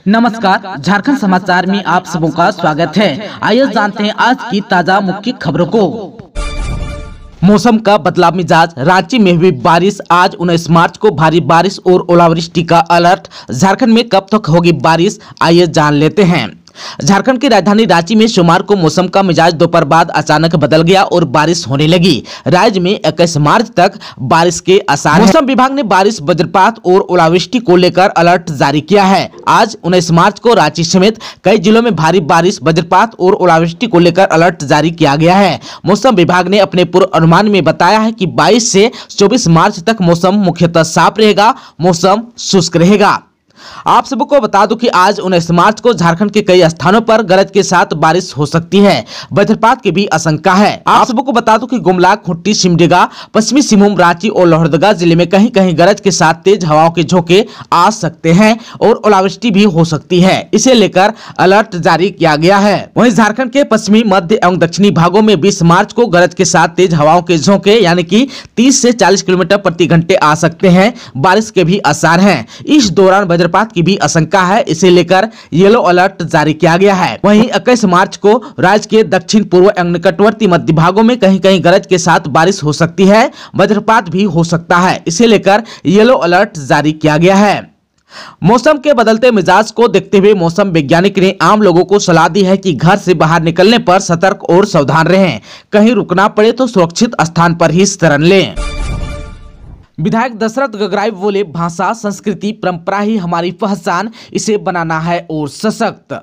नमस्कार, झारखंड समाचार में आप सबों का स्वागत है। आइए जानते हैं आज की ताजा मुख्य खबरों को। मौसम का बदला मिजाज, रांची में हुई बारिश। आज 19 मार्च को भारी बारिश और ओलावृष्टि का अलर्ट। झारखंड में कब तक होगी बारिश, आइए जान लेते हैं। झारखंड की राजधानी रांची में सोमवार को मौसम का मिजाज दोपहर बाद अचानक बदल गया और बारिश होने लगी। राज्य में 21 मार्च तक बारिश के आसार हैं। मौसम विभाग ने बारिश, वज्रपात और ओलावृष्टि को लेकर अलर्ट जारी किया है। आज 19 मार्च को रांची समेत कई जिलों में भारी बारिश, वज्रपात और ओलावृष्टि को लेकर अलर्ट जारी किया गया है। मौसम विभाग ने अपने पूर्व अनुमान में बताया है कि 22 से 24 मार्च तक मौसम मुख्यतः साफ रहेगा, मौसम शुष्क रहेगा। आप सबको बता दूं कि आज 19 मार्च को झारखंड के कई स्थानों पर गरज के साथ बारिश हो सकती है। वज्रपात की भी आशंका है। आप सबको बता दूं कि गुमला, खुट्टी, सिमडेगा, पश्चिमी सिंहभूम, रांची और लोहरदगा जिले में कहीं कहीं गरज के साथ तेज हवाओं के झोंके आ सकते हैं और ओलावृष्टि भी हो सकती है। इसे लेकर अलर्ट जारी किया गया है। वहीं झारखंड के पश्चिमी, मध्य एवं दक्षिणी भागों में 20 मार्च को गरज के साथ तेज हवाओं के झोंके यानी कि 30 से 40 किलोमीटर प्रति घंटे आ सकते हैं। बारिश के भी आसार हैं। इस दौरान वज्रपात की भी आशंका है। इसे लेकर येलो अलर्ट जारी किया गया है। वहीं 21 मार्च को राज्य के दक्षिण पूर्व एवं निकटवर्ती मध्य भागों में कहीं कहीं गरज के साथ बारिश हो सकती है, वज्रपात भी हो सकता है। इसे लेकर येलो अलर्ट जारी किया गया है। मौसम के बदलते मिजाज को देखते हुए मौसम वैज्ञानिक ने आम लोगों को सलाह दी है कि घर से बाहर निकलने पर सतर्क और सावधान रहें। कहीं रुकना पड़े तो सुरक्षित स्थान पर ही शरण लें। विधायक दशरथ गगराई बोले, भाषा, संस्कृति, परंपरा ही हमारी पहचान, इसे बनाना है और सशक्त।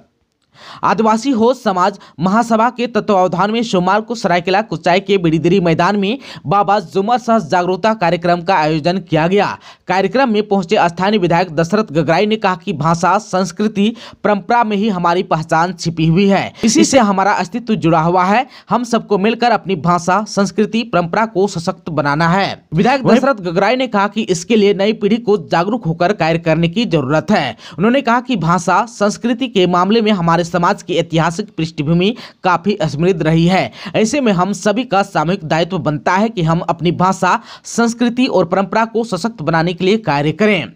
आदिवासी हो समाज महासभा के तत्वावधान में सोमवार को सरायकेला कुचाई के बिड़ीदिरी मैदान में बाबा जुमर साहस जागरूकता कार्यक्रम का आयोजन किया गया। कार्यक्रम में पहुंचे स्थानीय विधायक दशरथ गगराई ने कहा कि भाषा, संस्कृति, परंपरा में ही हमारी पहचान छिपी हुई है। इसी से हमारा अस्तित्व जुड़ा हुआ है। हम सबको मिलकर अपनी भाषा, संस्कृति, परंपरा को सशक्त बनाना है। विधायक दशरथ गगराई ने कहा कि इसके लिए नई पीढ़ी को जागरूक होकर कार्य करने की जरूरत है। उन्होंने कहा कि भाषा, संस्कृति के मामले में हमारे समाज की ऐतिहासिक पृष्ठभूमि काफी समृद्ध रही है। ऐसे में हम सभी का सामूहिक दायित्व बनता है कि हम अपनी भाषा, संस्कृति और परंपरा को सशक्त बनाने के लिए कार्य करें।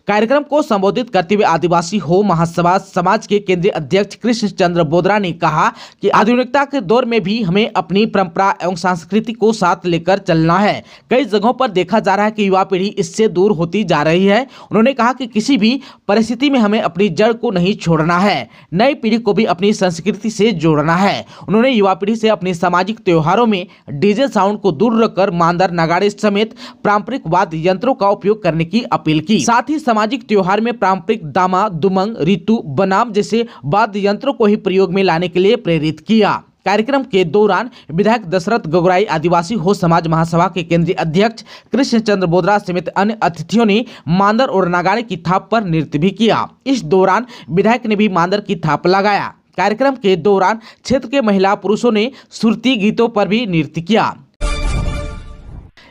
कार्यक्रम को संबोधित करते हुए आदिवासी हो महासभा समाज के केंद्रीय अध्यक्ष कृष्ण चंद्र बोदरा ने कहा कि आधुनिकता के दौर में भी हमें अपनी परंपरा एवं संस्कृति को साथ लेकर चलना है। कई जगहों पर देखा जा रहा है कि युवा पीढ़ी इससे दूर होती जा रही है। उन्होंने कहा कि किसी भी परिस्थिति में हमें अपनी जड़ को नहीं छोड़ना है, नई पीढ़ी को भी अपनी संस्कृति से जोड़ना है। उन्होंने युवा पीढ़ी से अपने सामाजिक त्योहारों में डीजे साउंड को दूर रखकर मांदर, नगाड़े समेत पारंपरिक वाद्य यंत्रों का उपयोग करने की अपील की। साथ ही सामाजिक त्योहार में पारंपरिक दामा, दुमंग, ऋतु, बनाम जैसे वाद्य यंत्रों को ही प्रयोग में लाने के लिए प्रेरित किया। कार्यक्रम के दौरान विधायक दशरथ गगराई, आदिवासी हो समाज महासभा के केंद्रीय अध्यक्ष कृष्ण चंद्र बोदरा समेत अन्य अतिथियों ने मांदर और नगाड़े की थाप पर नृत्य भी किया। इस दौरान विधायक ने भी मांदर की थाप लगाया। कार्यक्रम के दौरान क्षेत्र के महिला पुरुषों ने सुरती गीतों पर भी नृत्य किया।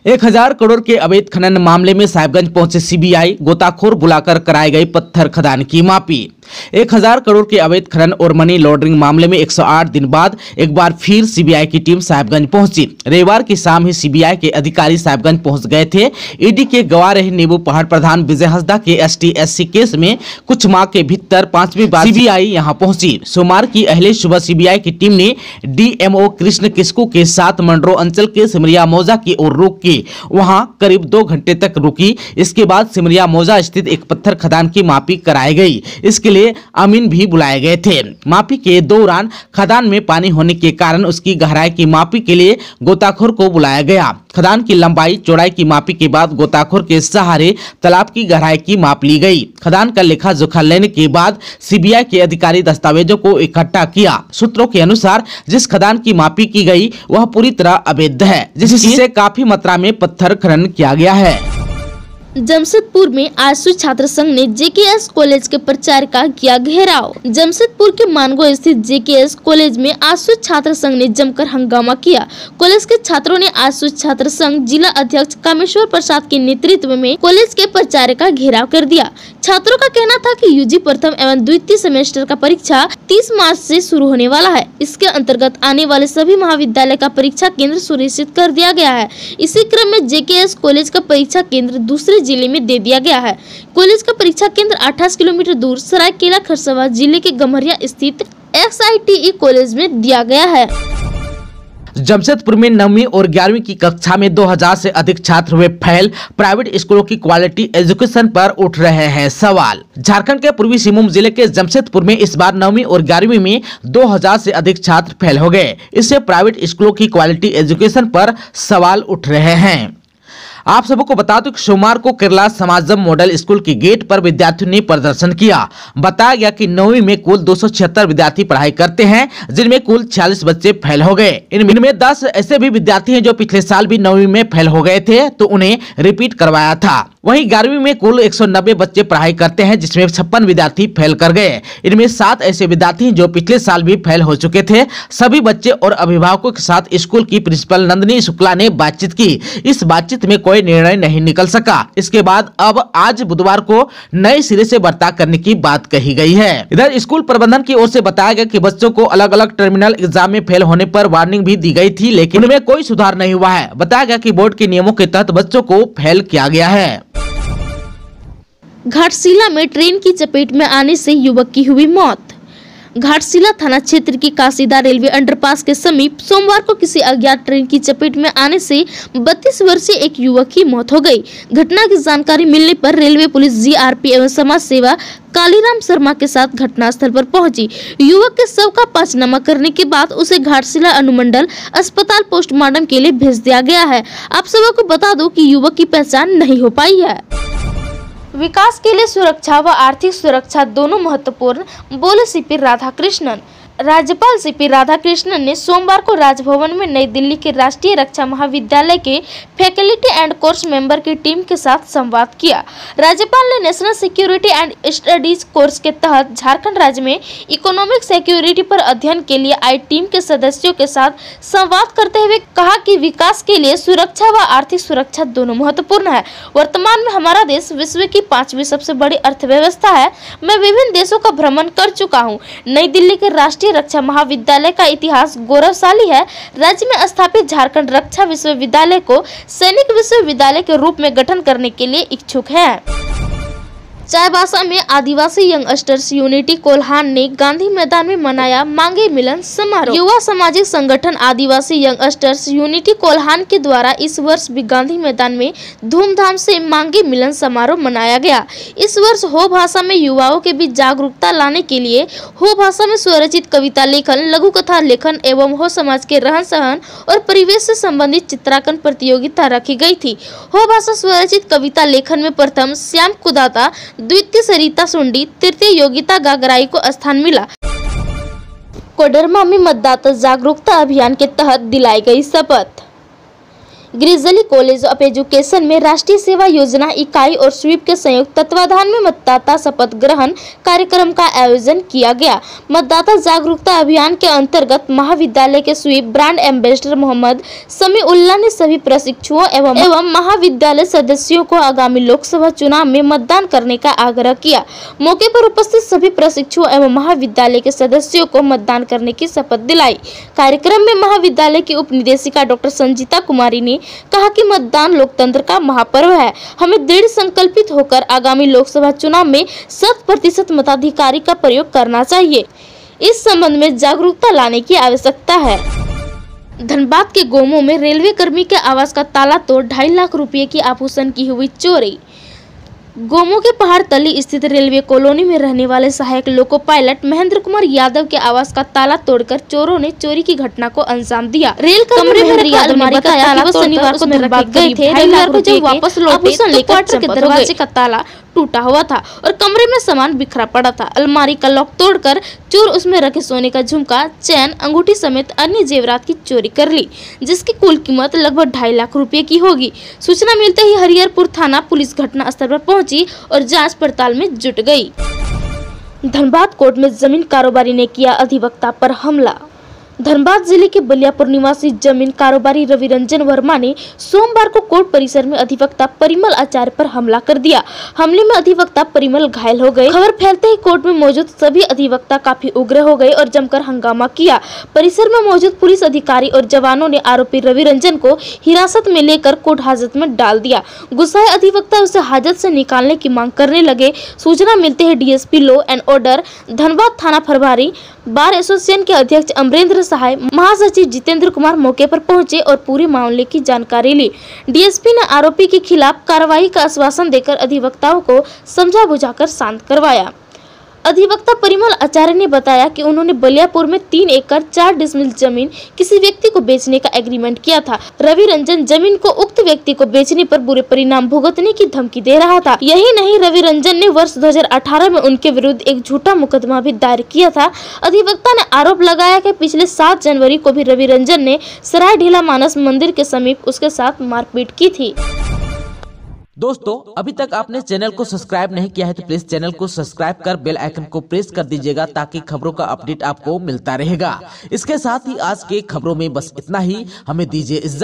1000 करोड़ के अवैध खनन मामले में साहिबगंज पहुंचे सीबीआई, गोताखोर बुलाकर कराई गई पत्थर खदान की मापी। 1000 करोड़ के अवैध खनन और मनी लॉन्ड्रिंग मामले में 108 दिन बाद एक बार फिर सीबीआई की टीम साहिबगंज पहुंची। रविवार की शाम ही सीबीआई के अधिकारी साहिबगंज पहुंच गए थे। ईडी के गवाह रहे नींबू पहाड़ प्रधान विजय हंसदा के ST/SC केस में कुछ माह के भीतर 5वीं बार सीबीआई यहां पहुंची। सोमवार की अहले सुबह सीबीआई की टीम ने DMO कृष्ण किस्कू के साथ मंडरो अंचल के सिमरिया मौजा की ओर रुक की। वहां करीब 2 घंटे तक रुकी। इसके बाद सिमरिया मौजा स्थित एक पत्थर खदान की मापी कराई गई। इसके लिए अमीन भी बुलाए गए थे। मापी के दौरान खदान में पानी होने के कारण उसकी गहराई की मापी के लिए गोताखोर को बुलाया गया। खदान की लंबाई चौड़ाई की मापी के बाद गोताखोर के सहारे तालाब की गहराई की माप ली गई। खदान का लेखा जोखा लेने के बाद सीबीआई के अधिकारी दस्तावेजों को इकट्ठा किया। सूत्रों के अनुसार जिस खदान की मापी की गई वह पूरी तरह अवैध है, जिससे काफी मात्रा में पत्थर खनन किया गया है। जमशेदपुर में आसू छात्र संघ ने JKS कॉलेज के प्राचार्य का किया घेराव। जमशेदपुर के मानगो स्थित JKS कॉलेज में आसू छात्र संघ ने जमकर हंगामा किया। कॉलेज के छात्रों ने आसू छात्र संघ जिला अध्यक्ष कामेश्वर प्रसाद के नेतृत्व में कॉलेज के प्राचार्य का घेराव कर दिया। छात्रों का कहना था कि यूजी प्रथम एवं द्वितीय सेमेस्टर का परीक्षा 30 मार्च से शुरू होने वाला है। इसके अंतर्गत आने वाले सभी महाविद्यालय का परीक्षा केंद्र सुनिश्चित कर दिया गया है। इसी क्रम में जेकेएस कॉलेज का परीक्षा केंद्र दूसरे जिले में दे दिया गया है। कॉलेज का परीक्षा केंद्र 28 किलोमीटर दूर सरायकेला खरसावां जिले के गम्हरिया स्थित XITE कॉलेज में दिया गया है। जमशेदपुर में 9वीं और 11वीं की कक्षा में 2000 से अधिक छात्र हुए फेल। प्राइवेट स्कूलों की क्वालिटी एजुकेशन पर उठ रहे हैं सवाल। झारखंड के पूर्वी सिंहभूम जिले के जमशेदपुर में इस बार 9वीं और 11वीं में 2000 से अधिक छात्र फेल हो गए। इससे प्राइवेट स्कूलों की क्वालिटी एजुकेशन पर सवाल उठ रहे हैं। आप सबको बता दूं कि सोमवार को केरला समाजम मॉडल स्कूल की गेट पर विद्यार्थियों ने प्रदर्शन किया। बताया गया कि 9वीं में कुल 276 विद्यार्थी पढ़ाई करते हैं, जिनमें कुल 46 बच्चे फेल हो गए। इनमें 10 ऐसे भी विद्यार्थी हैं जो पिछले साल भी 9वीं में फेल हो गए थे, तो उन्हें रिपीट करवाया था। वहीं 11वीं में कुल 190 बच्चे पढ़ाई करते हैं, जिसमें 56 विद्यार्थी फेल कर गए। इनमें 7 ऐसे विद्यार्थी हैं जो पिछले साल भी फेल हो चुके थे। सभी बच्चे और अभिभावकों के साथ स्कूल की प्रिंसिपल नंदिनी शुक्ला ने बातचीत की। इस बातचीत में कोई निर्णय नहीं निकल सका। इसके बाद अब आज बुधवार को नए सिरे से बर्ताव करने की बात कही गई है। इधर स्कूल प्रबंधन की ओर से बताया गया कि बच्चों को अलग अलग टर्मिनल एग्जाम में फेल होने पर वार्निंग भी दी गई थी, लेकिन उनमें कोई सुधार नहीं हुआ है। बताया गया कि बोर्ड के नियमों के तहत बच्चों को फेल किया गया है। घाटशिला में ट्रेन की चपेट में आने से युवक की हुई मौत। घाटशिला थाना क्षेत्र की काशीदा रेलवे अंडरपास के समीप सोमवार को किसी अज्ञात ट्रेन की चपेट में आने से 32 वर्षीय एक युवक की मौत हो गई। घटना की जानकारी मिलने पर रेलवे पुलिस GRP एवं समाज सेवा कालीराम शर्मा के साथ घटनास्थल पर पहुंची। युवक के शव का पंचनामा करने के बाद उसे घाटशिला अनुमंडल अस्पताल पोस्टमार्टम के लिए भेज दिया गया है। आप सबको बता दो कि युवक की पहचान नहीं हो पाई है। विकास के लिए सुरक्षा व आर्थिक सुरक्षा दोनों महत्वपूर्ण, बोले CP राधाकृष्णन। राज्यपाल CP राधाकृष्णन ने सोमवार को राजभवन में नई दिल्ली के राष्ट्रीय रक्षा महाविद्यालय के फैकल्टी एंड कोर्स मेंबर की टीम के साथ संवाद किया। राज्यपाल ने national security and studies course के तहत झारखंड राज्य में इकोनॉमिक सिक्योरिटी पर अध्ययन के लिए आई टीम के सदस्यों के साथ संवाद करते हुए कहा कि विकास के लिए सुरक्षा व आर्थिक सुरक्षा दोनों महत्वपूर्ण है। वर्तमान में हमारा देश विश्व की 5वीं सबसे बड़ी अर्थव्यवस्था है। मैं विभिन्न देशों का भ्रमण कर चुका हूँ। नई दिल्ली के राष्ट्रीय रक्षा महाविद्यालय का इतिहास गौरवशाली है। राज्य में स्थापित झारखंड रक्षा विश्वविद्यालय को सैनिक विश्वविद्यालय के रूप में गठन करने के लिए इच्छुक है। चाईबासा में आदिवासी यंगस्टर्स यूनिटी कोल्हान ने गांधी मैदान में मनाया मांगे मिलन समारोह। युवा सामाजिक संगठन आदिवासी यंगस्टर्स यूनिटी कोल्हान के द्वारा इस वर्ष भी गांधी मैदान में धूमधाम से मांगे मिलन समारोह मनाया गया। इस वर्ष हो भाषा में युवाओं के बीच जागरूकता लाने के लिए हो भाषा में स्वरचित कविता लेखन, लघु कथा लेखन एवं हो समाज के रहन सहन और परिवेश से संबंधित चित्रांकन प्रतियोगिता रखी गई थी। हो भाषा स्वरचित कविता लेखन में प्रथम श्याम कुदाता, द्वितीय सरिता सुंडी, तृतीय योगिता गागराई को स्थान मिला। कोडरमा में मतदाता जागरूकता अभियान के तहत दिलाई गई शपथ। गिरिजली कॉलेज ऑफ एजुकेशन में राष्ट्रीय सेवा योजना इकाई और स्वीप के संयुक्त तत्वाधान में मतदाता शपथ ग्रहण कार्यक्रम का आयोजन किया गया। मतदाता जागरूकता अभियान के अंतर्गत महाविद्यालय के SVEEP brand ambassador Mohammad Samiullah ने सभी प्रशिक्षुओं एवं महाविद्यालय सदस्यों को आगामी लोकसभा चुनाव में मतदान करने का आग्रह किया। मौके पर उपस्थित सभी प्रशिक्षुओं एवं महाविद्यालय के सदस्यों को मतदान करने की शपथ दिलाई। कार्यक्रम में महाविद्यालय की उप निदेशिका डॉक्टर संजीता कुमारी ने कहा कि मतदान लोकतंत्र का महापर्व है। हमें दृढ़ संकल्पित होकर आगामी लोकसभा चुनाव में 100% मताधिकारी का प्रयोग करना चाहिए। इस संबंध में जागरूकता लाने की आवश्यकता है। धनबाद के गोमो में रेलवे कर्मी के आवास का ताला तोड़ 2.5 लाख रुपए की आभूषण की हुई चोरी। गोमो के पहाड़ तली स्थित रेलवे कॉलोनी में रहने वाले सहायक लोको पायलट महेंद्र कुमार यादव के आवास का ताला तोड़कर चोरों ने चोरी की घटना को अंजाम दिया। रेल कमरे में रखी अलमारी का ताला शनिवार को धनबाद गए थे। रविवार को जब वापस लौटे तो क्वार्टर के दरवाजे का ताला टूटा हुआ था और कमरे में सामान बिखरा पड़ा था। अलमारी का लॉक तोड़कर चोर उसमें रखे सोने का झुमका, चैन, अंगूठी समेत अन्य जेवरात की चोरी कर ली, जिसकी कुल कीमत लगभग 2.5 लाख रुपए की होगी। सूचना मिलते ही हरिहरपुर थाना पुलिस घटना स्थल पर पहुंची और जांच पड़ताल में जुट गई। धनबाद कोर्ट में जमीन कारोबारी ने किया अधिवक्ता पर हमला। धनबाद जिले के बलियापुर निवासी जमीन कारोबारी रवि रंजन वर्मा ने सोमवार को कोर्ट परिसर में अधिवक्ता परिमल आचार्य पर हमला कर दिया। हमले में अधिवक्ता परिमल घायल हो गए। खबर फैलते ही कोर्ट में मौजूद सभी अधिवक्ता काफी उग्र हो गए और जमकर हंगामा किया। परिसर में मौजूद पुलिस अधिकारी और जवानों ने आरोपी रवि रंजन को हिरासत में लेकर कोर्ट हाजत में डाल दिया। गुस्साए अधिवक्ता उसे हाजत से निकालने की मांग करने लगे। सूचना मिलते ही DSP law and order Dhanbad थाना प्रभारी बार एसोसिएशन के अध्यक्ष अमरेंद्र सहाय, महासचिव जितेंद्र कुमार मौके पर पहुंचे और पूरे मामले की जानकारी ली। डीएसपी ने आरोपी के खिलाफ कार्रवाई का आश्वासन देकर अधिवक्ताओं को समझा बुझाकर शांत करवाया। अधिवक्ता परिमल आचार्य ने बताया कि उन्होंने बलियापुर में 3 एकड़ 4 डिसमिल जमीन किसी व्यक्ति को बेचने का एग्रीमेंट किया था। रवि रंजन जमीन को उक्त व्यक्ति को बेचने पर बुरे परिणाम भुगतने की धमकी दे रहा था। यही नहीं, रवि रंजन ने वर्ष 2018 में उनके विरुद्ध एक झूठा मुकदमा भी दायर किया था। अधिवक्ता ने आरोप लगाया कि पिछले 7 जनवरी को भी रवि रंजन ने सराय ढीला मानस मंदिर के समीप उसके साथ मारपीट की थी। दोस्तों, अभी तक आपने चैनल को सब्सक्राइब नहीं किया है तो प्लीज चैनल को सब्सक्राइब कर बेल आइकन को प्रेस कर दीजिएगा ताकि खबरों का अपडेट आपको मिलता रहेगा। इसके साथ ही आज के खबरों में बस इतना ही। हमें दीजिए इजाजत।